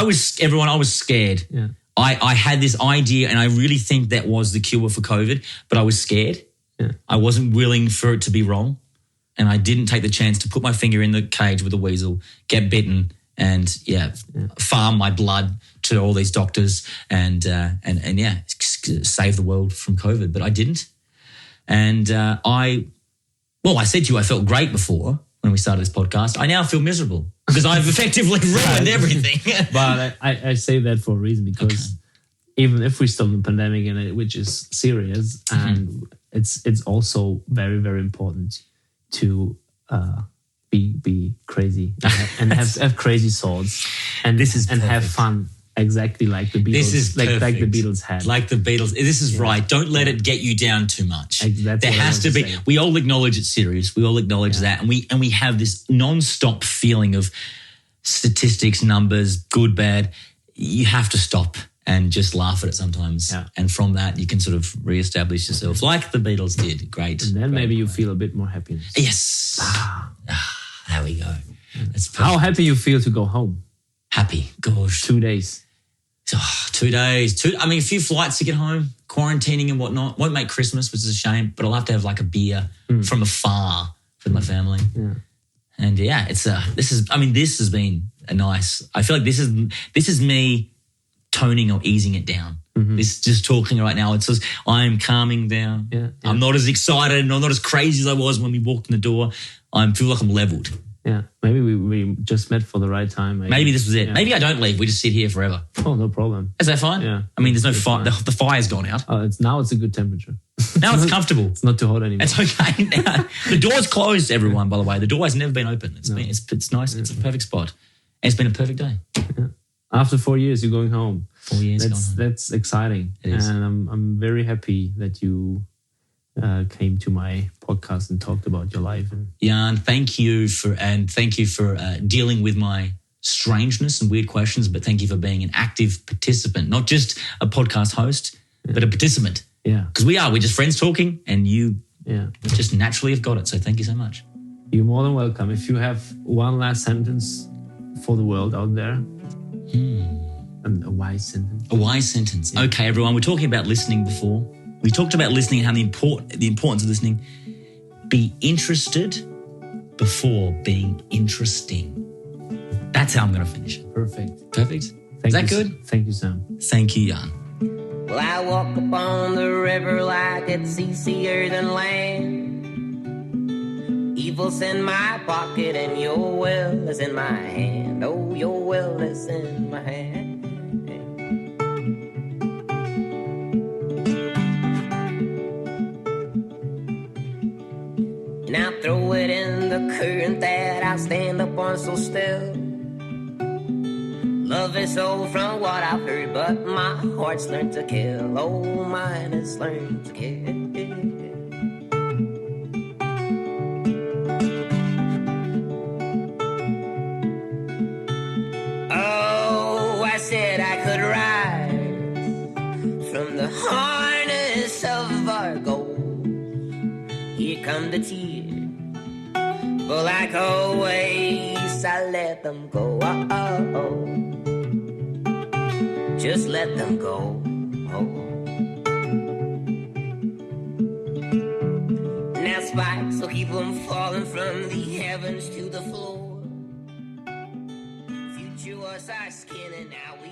was scared. Yeah. I had this idea, and I really think that was the cure for COVID, but I was scared. Yeah. I wasn't willing for it to be wrong, and I didn't take the chance to put my finger in the cage with the weasel, get bitten, and farm my blood to all these doctors and save the world from COVID. But I didn't, and I said to you I felt great before when we started this podcast. I now feel miserable because I've effectively ruined everything. But I say that for a reason, because even if we stop the pandemic, which is serious, and it's also very, very important to be crazy and have crazy thoughts and have fun. Exactly like the Beatles. This is like the Beatles had. Like the Beatles. This is right. Don't let it get you down too much. There has to be. We all acknowledge it's serious. We all acknowledge that, and we have this non-stop feeling of statistics, numbers, good, bad. You have to stop and just laugh at it sometimes, and from that you can sort of reestablish yourself, like the Beatles did. Great. And then maybe you feel a bit more happiness. Yes. There we go. That's perfect. How happy you feel to go home? Happy. Gosh. 2 days. 2 days. A few flights to get home, quarantining and whatnot. Won't make Christmas, which is a shame, but I'll have to have like a beer from afar with my family. Yeah. And yeah, this has been a nice, I feel like this is me toning or easing it down. This just talking right now. It's just, I'm calming down. Yeah. I'm not as excited and I'm not as crazy as I was when we walked in the door. I feel like I'm leveled. Yeah. Maybe we just met for the right time. Maybe this was it. Yeah. Maybe I don't leave. We just sit here forever. Oh, no problem. Is that fine? Yeah. There's no fire. The fire's gone out. Oh, now it's a good temperature. Now it's comfortable. It's not too hot anymore. It's okay now. The door's closed, everyone, by the way. The door has never been open. It's nice. It's a perfect spot. And it's been a perfect day. Yeah. After 4 years, you're going home. 4 years gone home. That's exciting. It is. And I'm very happy that you came to my podcast and talked about your life. Jan, thank you for dealing with my strangeness and weird questions, but thank you for being an active participant, not just a podcast host, but a participant. Yeah. Because we're just friends talking and you Yeah. just naturally have got it. So thank you so much. You're more than welcome. If you have one last sentence for the world out there, and a wise sentence. A wise sentence. Yeah. Okay, everyone, we're talking about listening before. We talked about listening and how the importance of listening. Be interested before being interesting. That's how I'm going to finish. Perfect. Is that good? Thank you, Sam. Thank you, Jan. Well, I walk upon the river like it's easier than land. Evil's in my pocket and your will is in my hand. Oh, your will is in my hand. And I'll throw it in the current that I'll stand up on so still. Love is so from what I've heard, but my heart's learned to kill. Oh, mine has learned to kill. Oh, I said I could rise from the harness of our gold. Here come the tears, but like always, I let them go. Oh. Just let them go. And that's spikes will keep them falling from the heavens to the floor. Future was our skin and now we